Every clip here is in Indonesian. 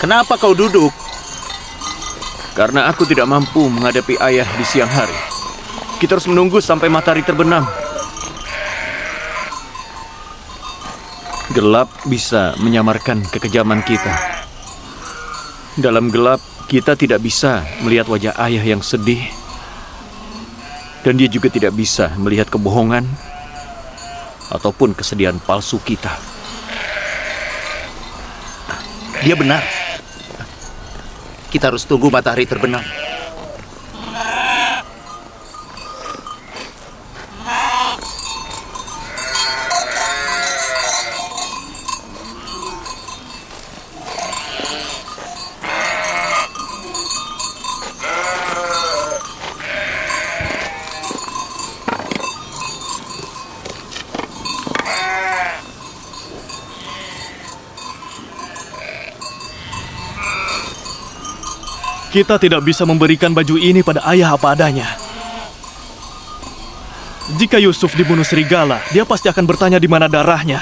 Kenapa kau duduk? Karena aku tidak mampu menghadapi ayah di siang hari. Kita harus menunggu sampai matahari terbenam. Gelap bisa menyamarkan kekejaman kita. Dalam gelap, kita tidak bisa melihat wajah ayah yang sedih. Dan dia juga tidak bisa melihat kebohongan ataupun kesedihan palsu kita. Dia benar. Kita harus tunggu matahari terbenam. Kita tidak bisa memberikan baju ini pada ayah apa adanya. Jika Yusuf dibunuh serigala, dia pasti akan bertanya di mana darahnya.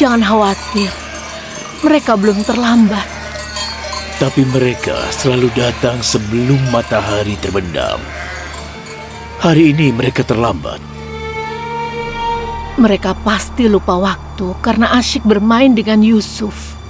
Jangan khawatir, mereka belum terlambat. Tapi mereka selalu datang sebelum matahari terbenam. Hari ini mereka terlambat. Mereka pasti lupa waktu karena asyik bermain dengan Yusuf.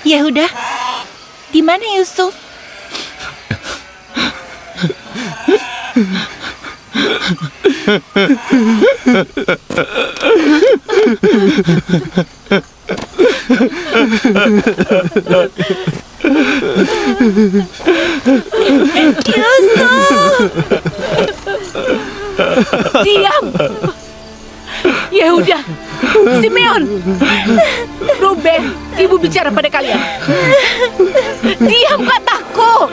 Yehuda, di mana Yusuf? Yusuf! Diam! Yehuda, Simeon, Ruben, ibu bicara pada kalian. Diam kataku.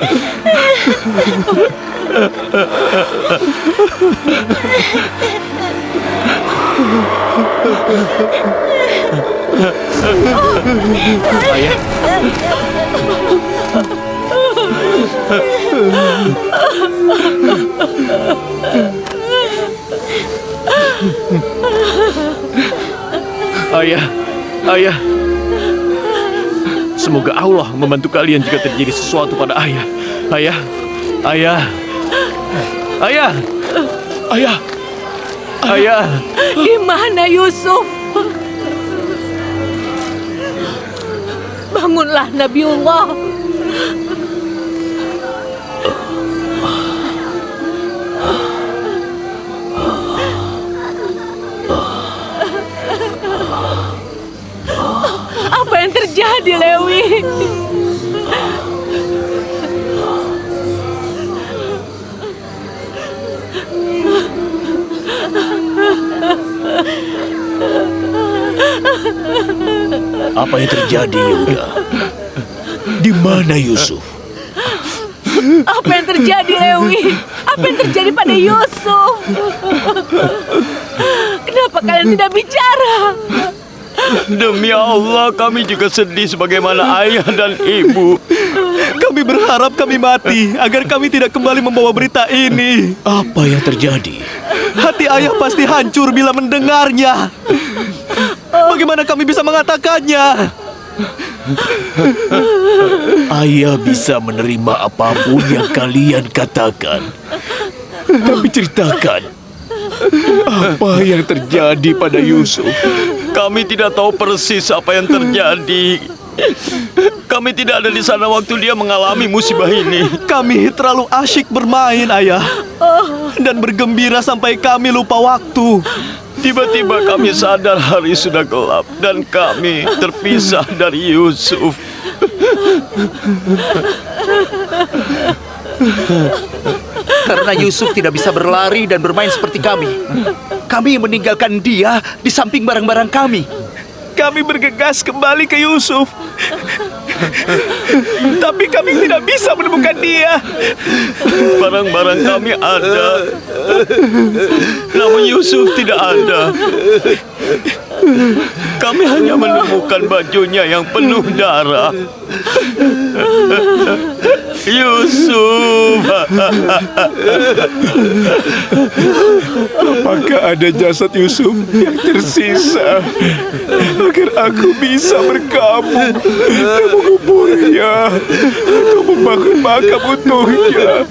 Ayah. Ayah. Semoga Allah membantu kalian jika terjadi sesuatu pada ayah. Ayah. Di mana Yusuf? Bangunlah Nabiullah. Apa yang terjadi, Lewi? Apa yang terjadi, Yehuda? Di mana Yusuf? Apa yang terjadi, Lewi? Apa yang terjadi pada Yusuf? Kenapa kalian tidak bicara? Demi Allah, kami juga sedih sebagaimana ayah dan ibu. Kami berharap kami mati agar kami tidak kembali membawa berita ini. Apa yang terjadi? Hati ayah pasti hancur bila mendengarnya. Bagaimana kami bisa mengatakannya? Ayah bisa menerima apapun yang kalian katakan. Tapi ceritakan, apa yang terjadi pada Yusuf? Kami tidak tahu persis apa yang terjadi. Kami tidak ada di sana waktu dia mengalami musibah ini. Kami terlalu asyik bermain, ayah. Dan bergembira sampai kami lupa waktu. Tiba-tiba kami sadar hari sudah gelap dan kami terpisah dari Yusuf. Karena Yusuf tidak bisa berlari dan bermain seperti kami. Kami meninggalkan dia di samping barang-barang kami. Kami bergegas kembali ke Yusuf. Tapi kami tidak bisa menemukan dia. Barang-barang kami ada, namun Yusuf tidak ada. Kami hanya menemukan bajunya yang penuh darah. Yusuf. Apakah ada jasad Yusuf yang tersisa agar aku bisa bergabung dan menguburnya atau membangun makam untuknya?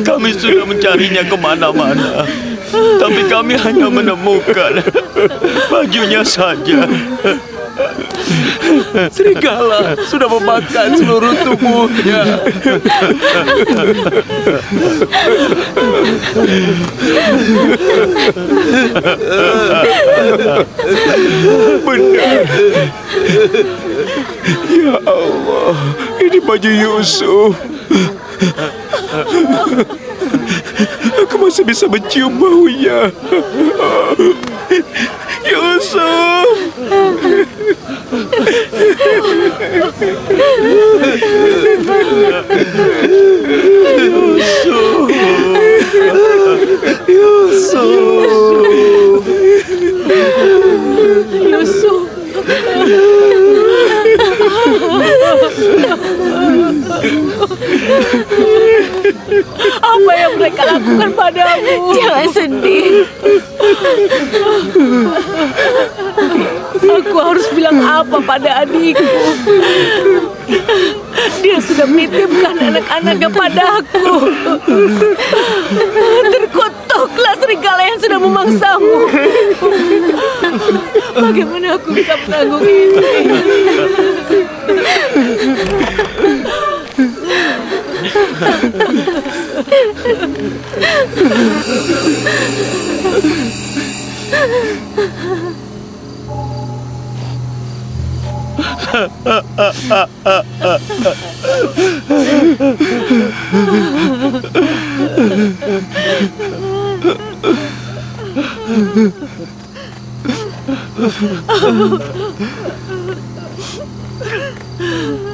Kami sudah mencarinya kemana-mana, tapi kami hanya menemukan bajunya saja. Serigala sudah memakan seluruh tubuhnya. Benar. Ya Allah, ini baju Yusuf. Aku masih bisa mencium baunya. Yusuf. Yusuf. Apa yang mereka lakukan padamu? Jangan sedih. Aku harus bilang apa pada adikku? Dia sudah menitipkan anak-anaknya padaku. Terkutuklah serigala yang sudah memangsamu. Bagaimana aku bisa menanggung ini?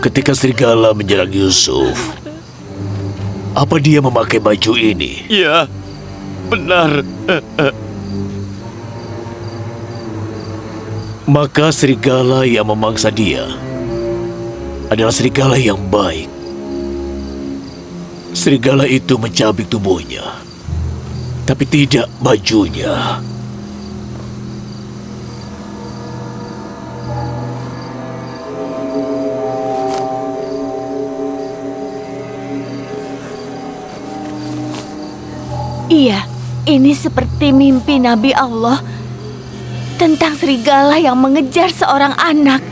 Ketika serigala menyerang Yusuf, apa dia memakai baju ini? Ya, benar. Maka serigala yang memangsa dia adalah serigala yang baik. Serigala itu mencabik tubuhnya, tapi tidak bajunya. Iya, ini seperti mimpi Nabi Allah tentang serigala yang mengejar seorang anak.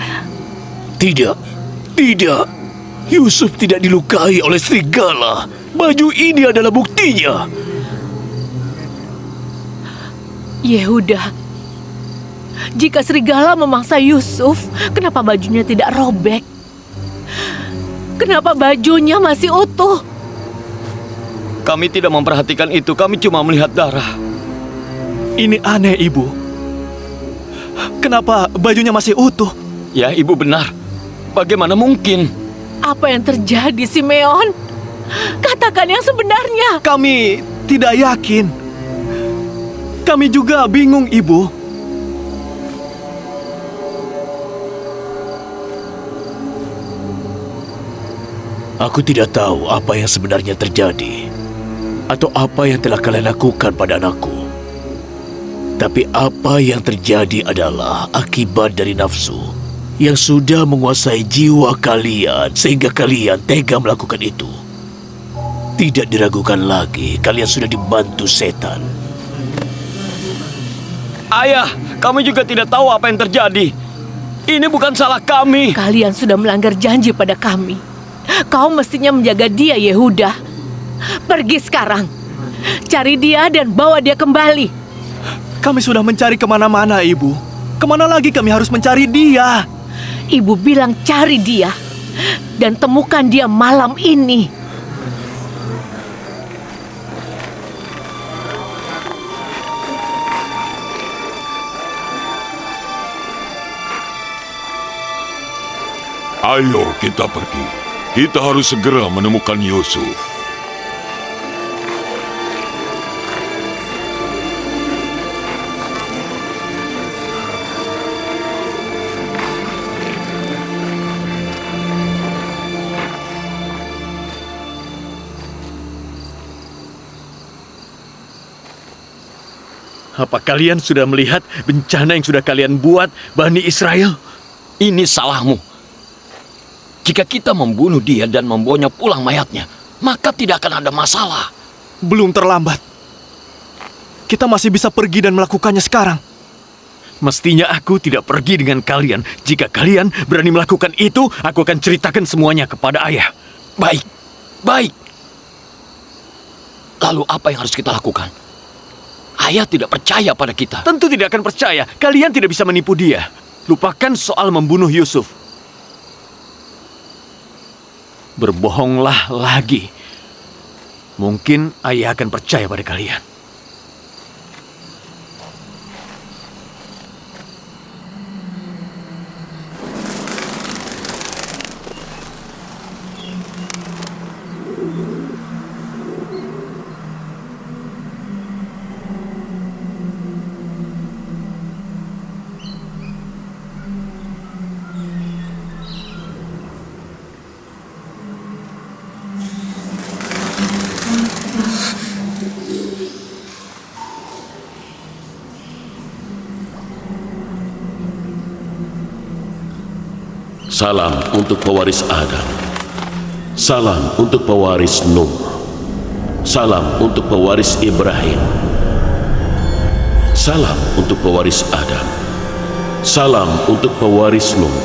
Tidak, tidak. Yusuf tidak dilukai oleh serigala. Baju ini adalah buktinya. Yehuda, Jika serigala memangsa Yusuf, kenapa bajunya tidak robek? Kenapa bajunya masih utuh? Kami tidak memperhatikan itu, kami cuma melihat darah. Ini aneh, Ibu. Kenapa bajunya masih utuh? Ya, Ibu benar. Bagaimana mungkin? Apa yang terjadi, Simeon? Katakan yang sebenarnya. Kami tidak yakin. Kami juga bingung, Ibu. Aku tidak tahu apa yang sebenarnya terjadi atau apa yang telah kalian lakukan pada anakku. Tapi apa yang terjadi adalah akibat dari nafsu yang sudah menguasai jiwa kalian sehingga kalian tega melakukan itu. Tidak diragukan lagi, kalian sudah dibantu setan. Ayah, kami juga tidak tahu apa yang terjadi. Ini bukan salah kami. Kalian sudah melanggar janji pada kami. Kau mestinya menjaga dia, Yehuda. Pergi sekarang. Cari dia dan bawa dia kembali. Kami sudah mencari kemana-mana, Ibu. Kemana lagi kami harus mencari dia? Ibu bilang cari dia. Dan temukan dia malam ini. Ayo kita pergi. Kita harus segera menemukan Yusuf. Apa kalian sudah melihat bencana yang sudah kalian buat, Bani Israel? Ini salahmu. Jika kita membunuh dia dan membawanya pulang mayatnya, maka tidak akan ada masalah. Belum terlambat. Kita masih bisa pergi dan melakukannya sekarang. Mestinya aku tidak pergi dengan kalian. Jika kalian berani melakukan itu, aku akan ceritakan semuanya kepada ayah. Baik, baik. Lalu apa yang harus kita lakukan? Ayah tidak percaya pada kita. Tentu tidak akan percaya. Kalian tidak bisa menipu dia. Lupakan soal membunuh Yusuf. Berbohonglah lagi. Mungkin ayah akan percaya pada kalian. Salam untuk pewaris Adam. Salam untuk pewaris Nuh. Salam untuk pewaris Ibrahim. Salam untuk pewaris Adam. Salam untuk pewaris Nuh.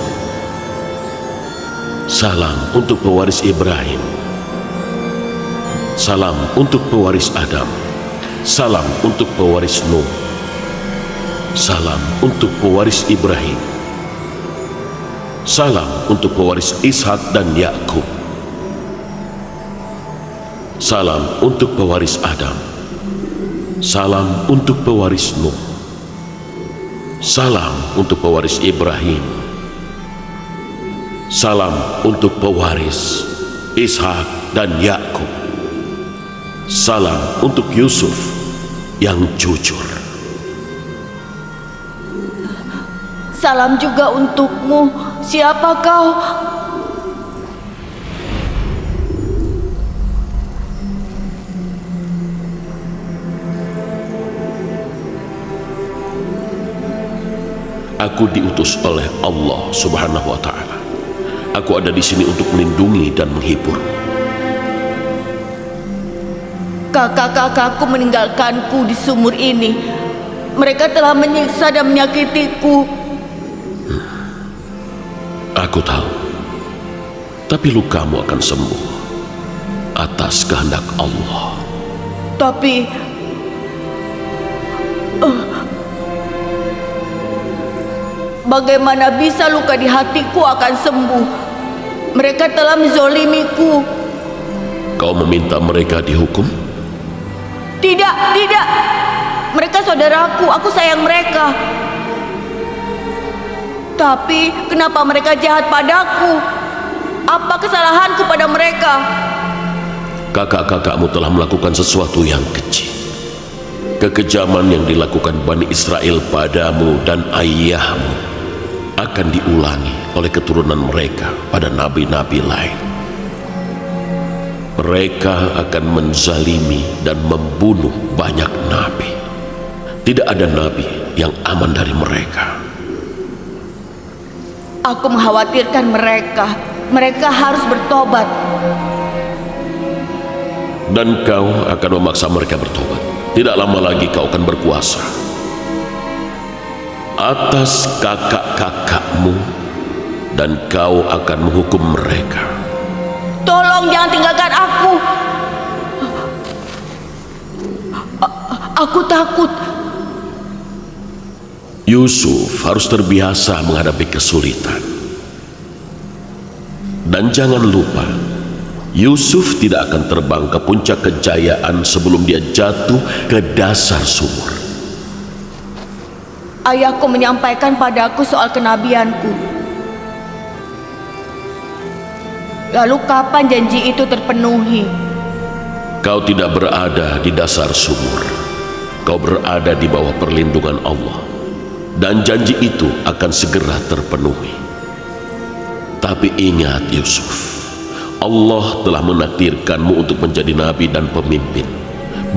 Salam untuk pewaris Ibrahim. Salam untuk pewaris Adam. Salam untuk pewaris Nuh. Salam untuk pewaris Ibrahim. Salam untuk pewaris Ishak dan Yakub. Salam untuk pewaris Adam. Salam untuk pewaris Nuh. Salam untuk pewaris Ibrahim. Salam untuk pewaris Ishak dan Yakub. Salam untuk Yusuf yang jujur. Salam juga untukmu. Siapa kau? Aku diutus oleh Allah Subhanahu wa Ta'ala. Aku ada di sini untuk melindungi dan menghibur. Kakak-kakakku meninggalkanku di sumur ini. Mereka telah menyiksa dan menyakitiku. Aku tahu, tapi lukamu akan sembuh atas kehendak Allah. Tapi Bagaimana bisa luka di hatiku akan sembuh? Mereka telah menzolimiku. Kau meminta mereka dihukum? Tidak, tidak. Mereka saudaraku, aku sayang mereka. Tapi kenapa mereka jahat padaku? Apa kesalahanku pada mereka? Kakak-kakakmu telah melakukan sesuatu yang keji. Kekejaman yang dilakukan Bani Israel padamu dan ayahmu akan diulangi oleh keturunan mereka pada nabi-nabi lain. Mereka akan menzalimi dan membunuh banyak nabi. Tidak ada nabi yang aman dari mereka. Aku mengkhawatirkan mereka. Mereka harus bertobat. Dan kau akan memaksa mereka bertobat. Tidak lama lagi kau akan berkuasa atas kakak-kakakmu, dan kau akan menghukum mereka. Tolong jangan tinggalkan aku. Aku takut. Yusuf harus terbiasa menghadapi kesulitan. Dan jangan lupa, Yusuf tidak akan terbang ke puncak kejayaan sebelum dia jatuh ke dasar sumur. Ayahku menyampaikan padaku soal kenabianku. Lalu kapan janji itu terpenuhi? Kau tidak berada di dasar sumur. Kau berada di bawah perlindungan Allah. Dan janji itu akan segera terpenuhi. Tapi ingat Yusuf, Allah telah menakdirkanmu untuk menjadi nabi dan pemimpin,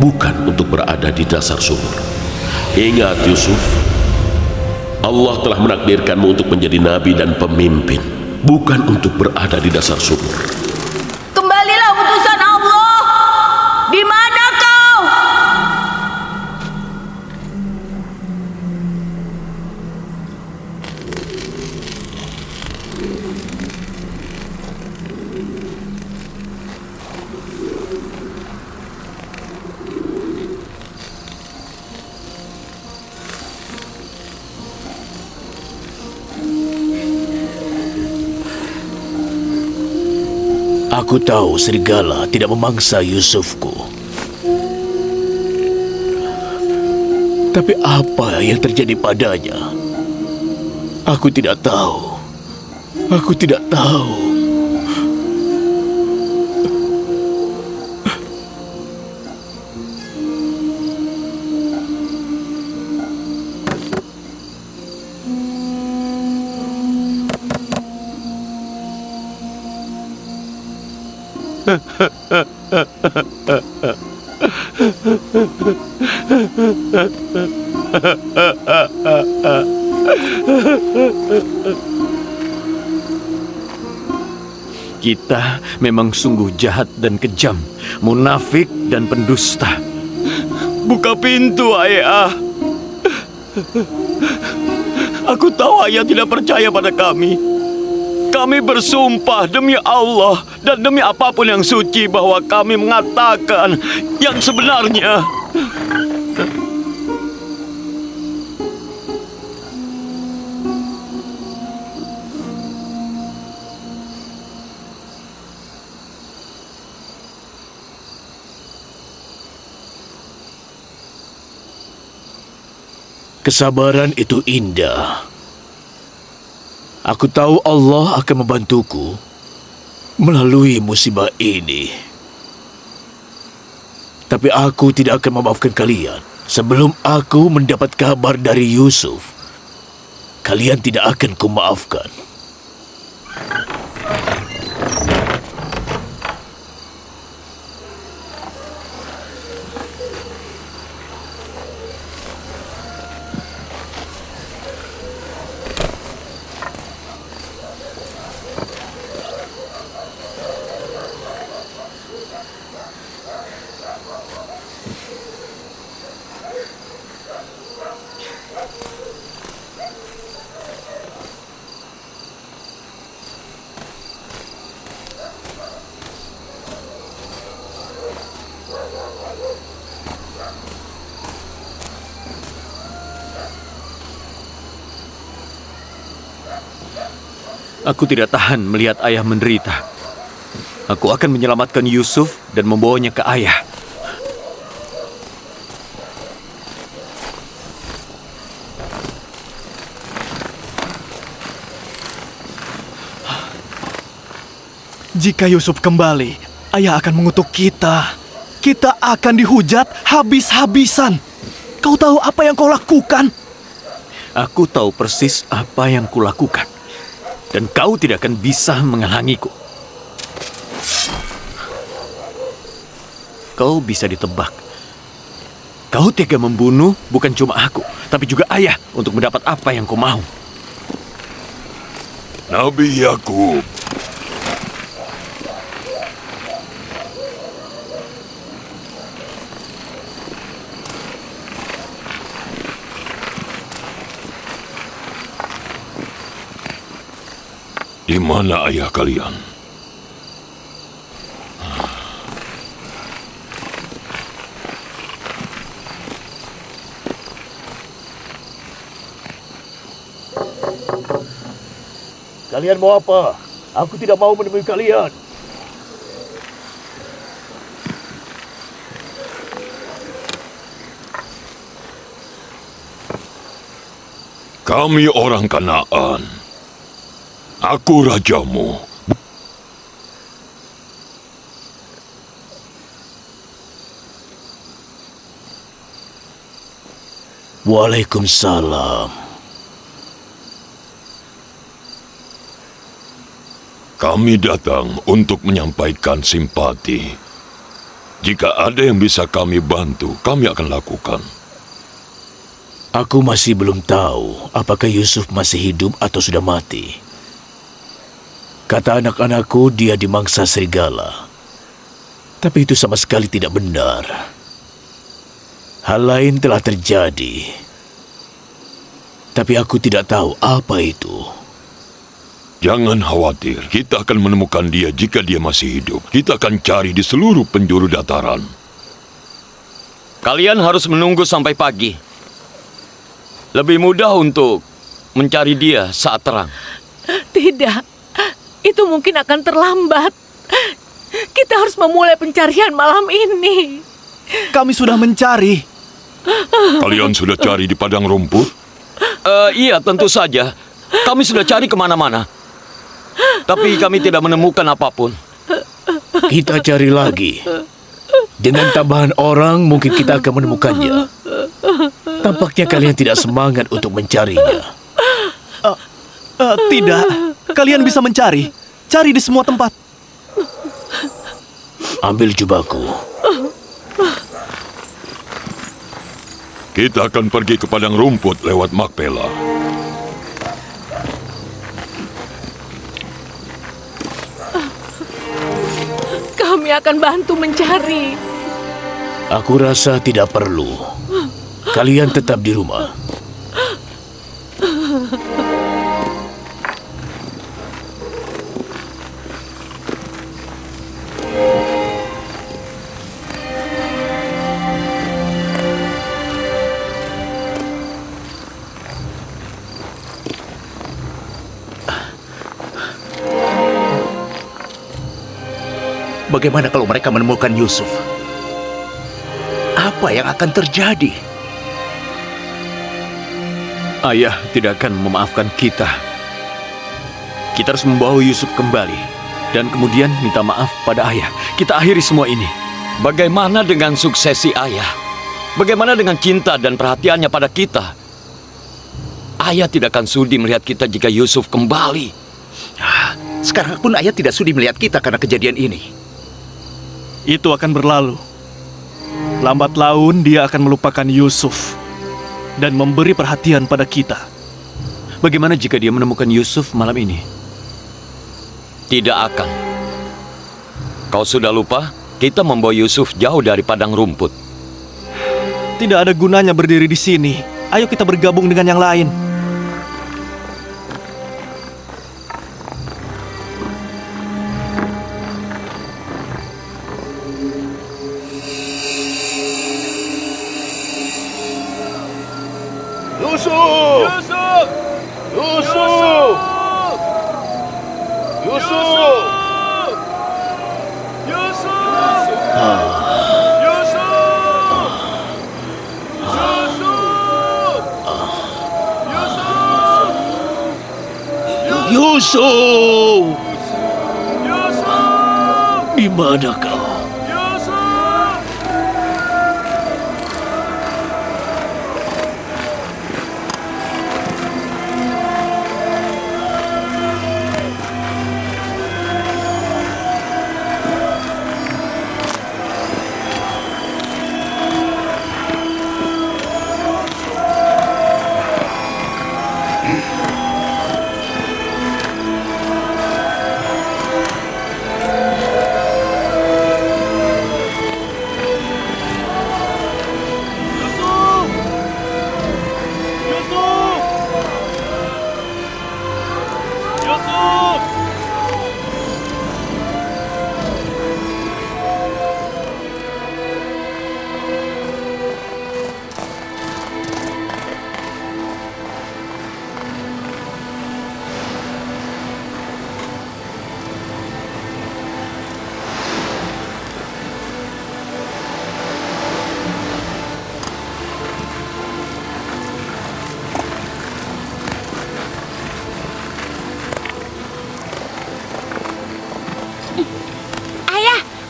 bukan untuk berada di dasar sumur. Ingat Yusuf, Allah telah menakdirkanmu untuk menjadi nabi dan pemimpin, bukan untuk berada di dasar sumur. Kembalilah utusan Allah. Di mana kau? Aku tahu serigala tidak memangsa Yusufku. Tapi apa yang terjadi padanya? Aku tidak tahu. Aku tidak tahu. Kita memang sungguh jahat dan kejam, munafik dan pendusta. Buka pintu, ayah. Aku tahu ayah tidak percaya pada kami. Kami bersumpah demi Allah dan demi apapun yang suci bahwa kami mengatakan yang sebenarnya. Kesabaran itu indah. Aku tahu Allah akan membantuku melalui musibah ini. Tapi aku tidak akan memaafkan kalian sebelum aku mendapat kabar dari Yusuf. Kalian tidak akan kumaafkan. Aku tidak tahan melihat ayah menderita. Aku akan menyelamatkan Yusuf dan membawanya ke ayah. Jika Yusuf kembali, ayah akan mengutuk kita. Kita akan dihujat habis-habisan. Kau tahu apa yang kau lakukan? Aku tahu persis apa yang kulakukan. Dan kau tidak akan bisa menghalangiku. Kau bisa ditebak. Kau tega membunuh bukan cuma aku, tapi juga ayah untuk mendapat apa yang kau mau. Nabi Yakub, di mana ayah kalian? Kalian mau apa? Aku tidak mau menemui kalian. Kami orang Kanaan. Aku rajamu. Waalaikumsalam. Kami datang untuk menyampaikan simpati. Jika ada yang bisa kami bantu, kami akan lakukan. Aku masih belum tahu apakah Yusuf masih hidup atau sudah mati. Kata anak-anakku dia dimangsa serigala. Tapi itu sama sekali tidak benar. Hal lain telah terjadi. Tapi aku tidak tahu apa itu. Jangan khawatir, kita akan menemukan dia jika dia masih hidup. Kita akan cari di seluruh penjuru dataran. Kalian harus menunggu sampai pagi. Lebih mudah untuk mencari dia saat terang. Tidak, itu mungkin akan terlambat. Kita harus memulai pencarian malam ini. Kami sudah mencari. Kalian sudah cari di padang rumput? Iya, tentu saja. Kami sudah cari kemana-mana. Tapi kami tidak menemukan apapun. Kita cari lagi. Dengan tambahan orang mungkin kita akan menemukannya. Tampaknya kalian tidak semangat untuk mencarinya. Tidak, kalian bisa mencari. Cari di semua tempat. Ambil jubahku. Kita akan pergi ke padang rumput lewat Makpela. Kami akan bantu mencari. Aku rasa tidak perlu. Kalian tetap di rumah. Bagaimana kalau mereka menemukan Yusuf? Apa yang akan terjadi? Ayah tidak akan memaafkan kita. Kita harus membawa Yusuf kembali. Dan kemudian minta maaf pada ayah. Kita akhiri semua ini. Bagaimana dengan suksesi ayah? Bagaimana dengan cinta dan perhatiannya pada kita? Ayah tidak akan sudi melihat kita jika Yusuf kembali. Sekarang pun ayah tidak sudi melihat kita karena kejadian ini. Itu akan berlalu. Lambat laun dia akan melupakan Yusuf dan memberi perhatian pada kita. Bagaimana jika dia menemukan Yusuf malam ini? Tidak akan. Kau sudah lupa? Kita membawa Yusuf jauh dari padang rumput. Tidak ada gunanya berdiri di sini. Ayo kita bergabung dengan yang lain. Yusuf! Yusuf! Yusuf! Di mana kau?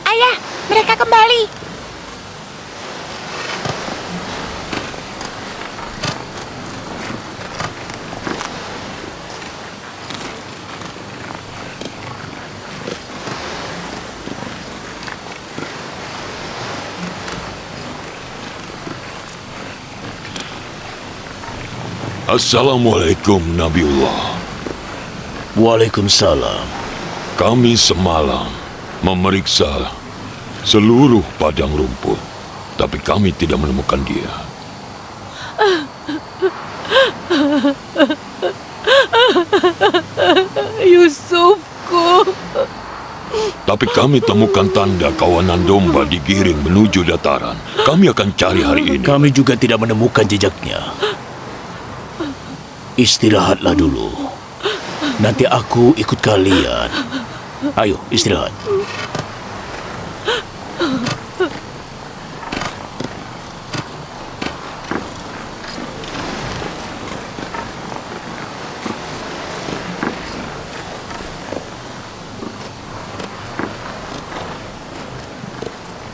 Ayah, mereka kembali. Assalamualaikum Nabiullah. Waalaikumsalam. Kami semalam memeriksa seluruh padang rumput, tapi kami tidak menemukan dia. Yusufku. Tapi kami temukan tanda kawanan domba digiring menuju dataran. Kami akan cari hari ini. Kami juga tidak menemukan jejaknya. Istirahatlah dulu. Nanti aku ikut kalian. Ayo, istirahat.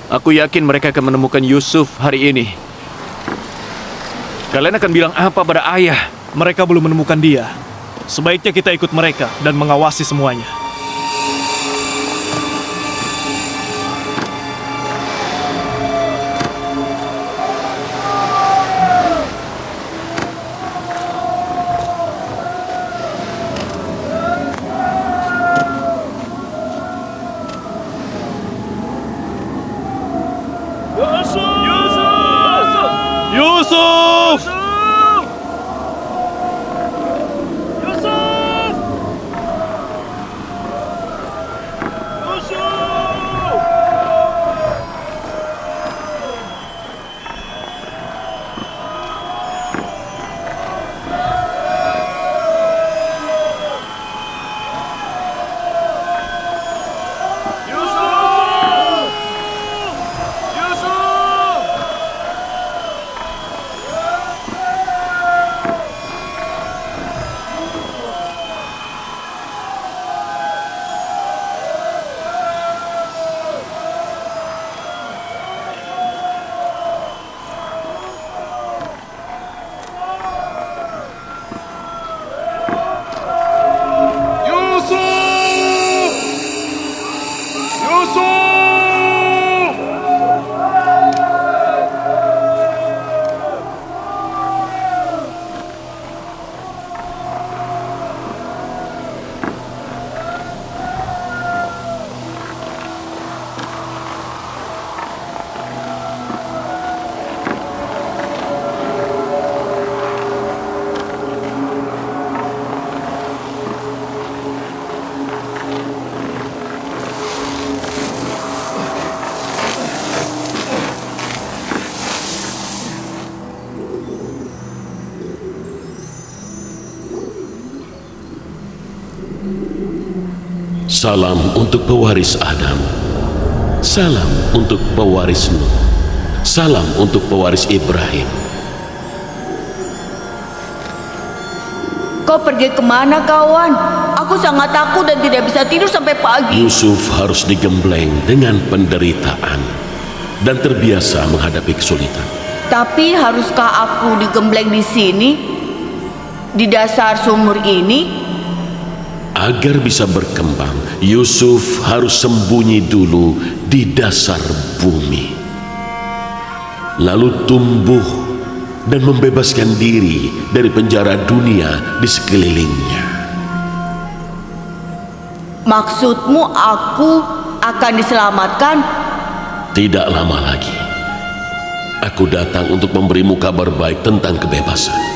Aku yakin mereka akan menemukan Yusuf hari ini. Kalian akan bilang apa pada ayah? Mereka belum menemukan dia. Sebaiknya kita ikut mereka dan mengawasi semuanya. Yusuf! Salam untuk pewaris Adam. Salam untuk pewaris Nuh. Salam untuk pewaris Ibrahim. Kau pergi kemana, kawan? Aku sangat takut dan tidak bisa tidur sampai pagi. Yusuf harus digembleng dengan penderitaan dan terbiasa menghadapi kesulitan. Tapi haruskah aku digembleng di sini? Di dasar sumur ini? Agar bisa berkembang, Yusuf harus sembunyi dulu di dasar bumi. Lalu tumbuh dan membebaskan diri dari penjara dunia di sekelilingnya. Maksudmu aku akan diselamatkan? Tidak lama lagi, aku datang untuk memberimu kabar baik tentang kebebasan.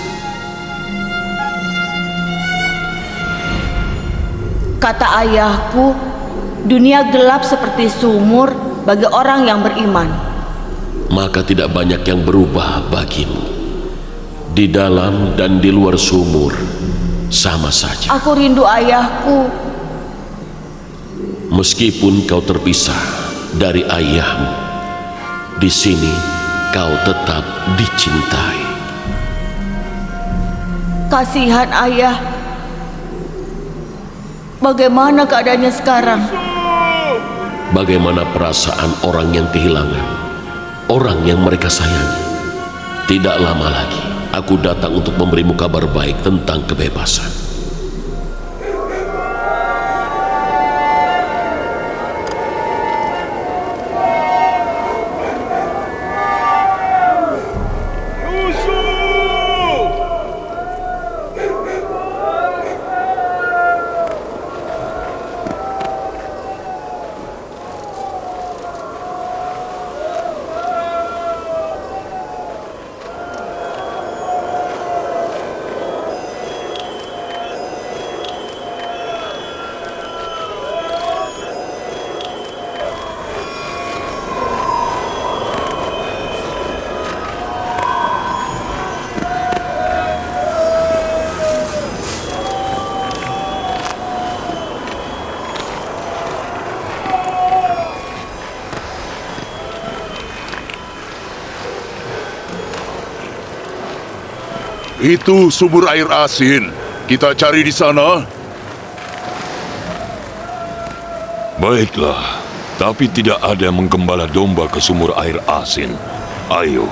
Kata ayahku, dunia gelap seperti sumur bagi orang yang beriman. Maka tidak banyak yang berubah bagimu. Di dalam dan di luar sumur sama saja. Aku rindu ayahku. Meskipun kau terpisah dari ayahmu, di sini kau tetap dicintai. Kasihan ayah. Bagaimana keadaannya sekarang? Bagaimana perasaan orang yang kehilangan orang yang mereka sayangi? Tidak lama lagi aku datang untuk memberimu kabar baik tentang kebebasan. Itu sumur air asin. Kita cari di sana. Baiklah, tapi tidak ada yang menggembala domba ke sumur air asin. Ayo.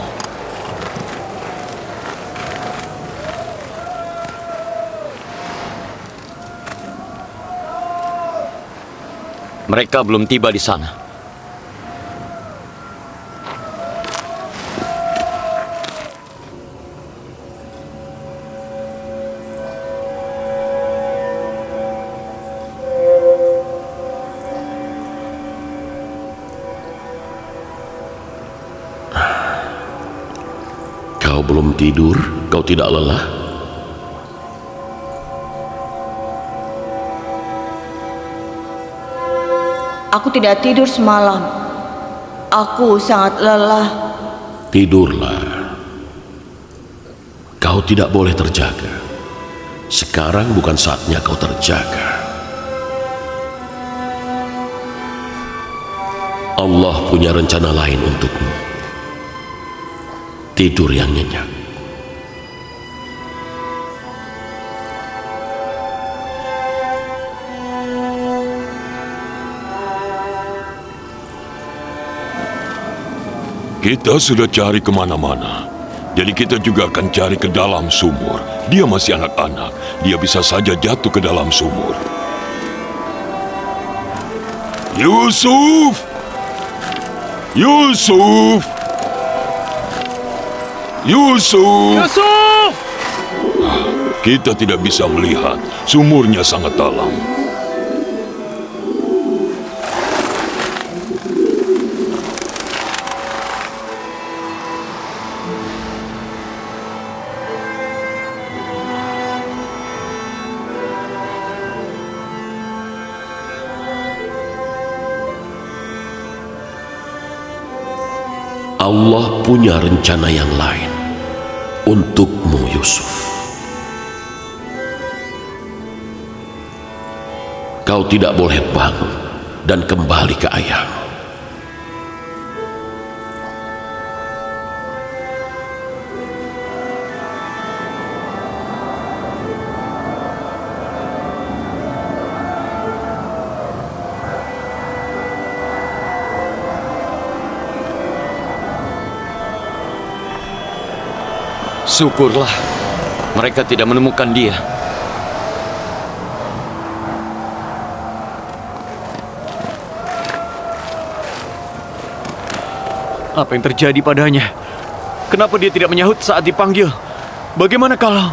Mereka belum tiba di sana. Kau belum tidur? Kau tidak lelah? Aku tidak tidur semalam. Aku sangat lelah. Tidurlah. Kau tidak boleh terjaga. Sekarang bukan saatnya kau terjaga. Allah punya rencana lain untukmu. Tidur yang nyenyak. Kita sudah cari kemana-mana. Jadi kita juga akan cari ke dalam sumur. Dia masih anak-anak. Dia bisa saja jatuh ke dalam sumur. Yusuf! Yusuf! Yusuf! Yusuf! Kita tidak bisa melihat. Sumurnya sangat dalam. Allah punya rencana yang lain untukmu, Yusuf. Kau tidak boleh bangun dan kembali ke ayahmu. Syukurlah mereka tidak menemukan dia. Apa yang terjadi padanya? Kenapa dia tidak menyahut saat dipanggil? Bagaimana kalau...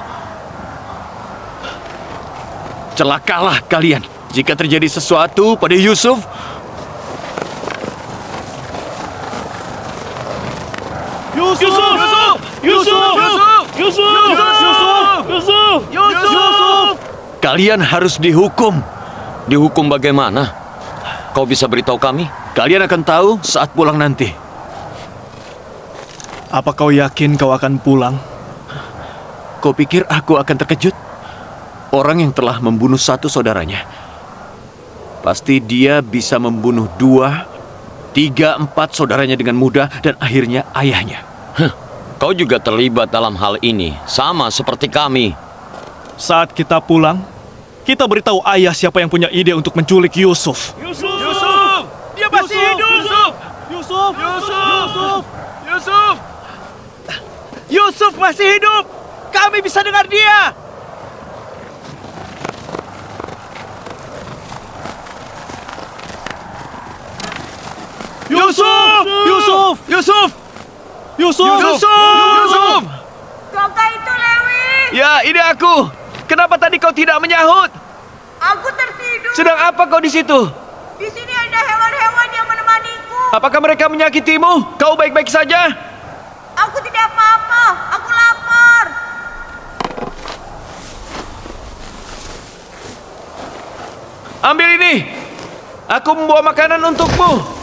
Celakalah kalian jika terjadi sesuatu pada Yusuf. Yusuf! Kalian harus dihukum. Dihukum bagaimana? Kau bisa beritahu kami? Kalian akan tahu saat pulang nanti. Apa kau yakin kau akan pulang? Kau pikir aku akan terkejut? Orang yang telah membunuh satu saudaranya, pasti dia bisa membunuh 2, 3, 4 saudaranya dengan mudah dan akhirnya ayahnya. Kau juga terlibat dalam hal ini, sama seperti kami. Saat kita pulang, kita beritahu ayah siapa yang punya ide untuk menculik Yusuf. Dia masih hidup! Yusuf masih hidup! Kami bisa dengar dia! Yusuf! Kakak itu Lewi. Ya, ini aku. Kenapa tadi kau tidak menyahut? Aku tertidur. Sedang apa kau di situ? Di sini ada hewan-hewan yang menemaniku. Apakah mereka menyakitimu? Kau baik-baik saja? Aku tidak apa-apa. Aku lapar. Ambil ini. Aku membawa makanan untukmu.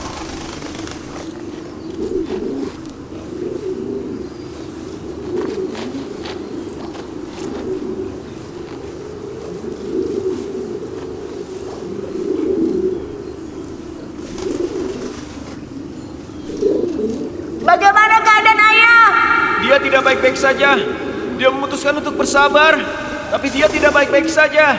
Bagaimana keadaan ayah? Dia tidak baik-baik saja. Dia memutuskan untuk bersabar, tapi dia tidak baik-baik saja.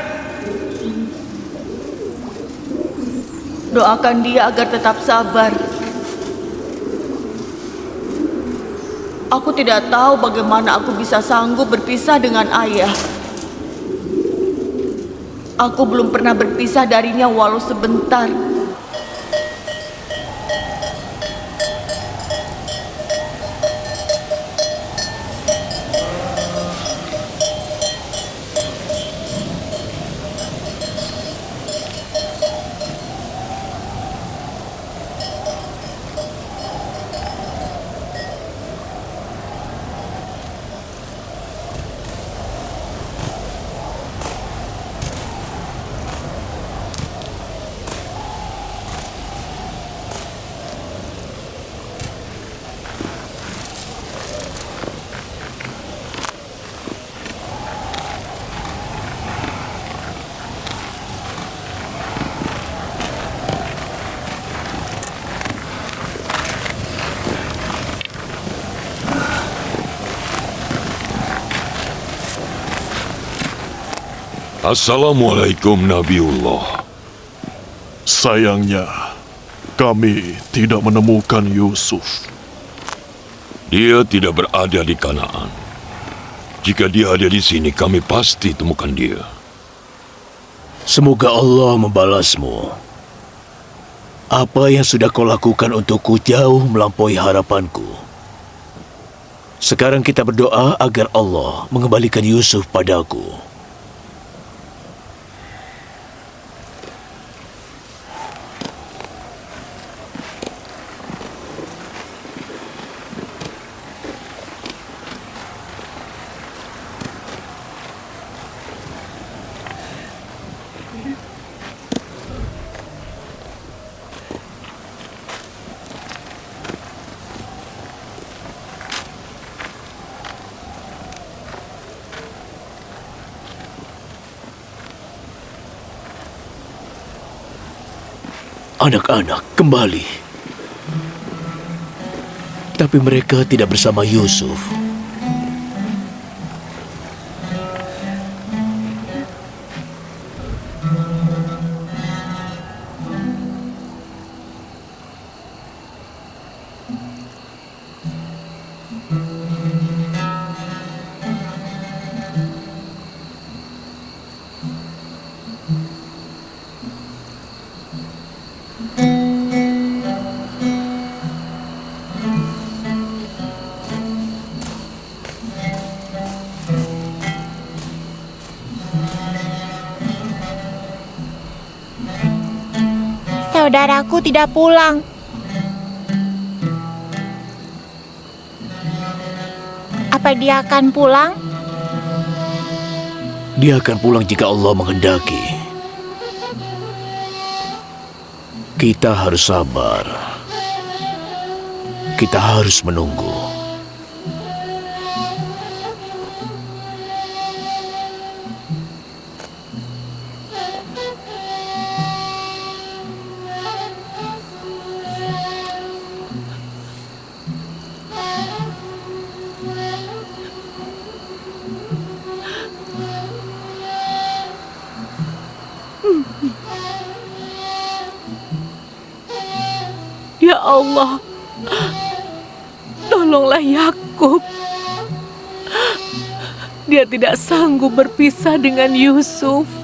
Doakan dia agar tetap sabar. Aku tidak tahu bagaimana aku bisa sanggup berpisah dengan ayah. Aku belum pernah berpisah darinya walau sebentar. Assalamualaikum Nabiullah. Sayangnya, kami tidak menemukan Yusuf. Dia tidak berada di Kanaan. Jika dia ada di sini, kami pasti temukan dia. Semoga Allah membalasmu. Apa yang sudah kau lakukan untukku jauh melampaui harapanku. Sekarang kita berdoa agar Allah mengembalikan Yusuf padaku. anak-anak kembali. Tapi mereka tidak bersama Yusuf. Saudaraku tidak pulang. Apa dia akan pulang? Dia akan pulang jika Allah menghendaki. Kita harus sabar. Kita harus menunggu. Ya Allah, tolonglah Yakub. Dia tidak sanggup berpisah dengan Yusuf.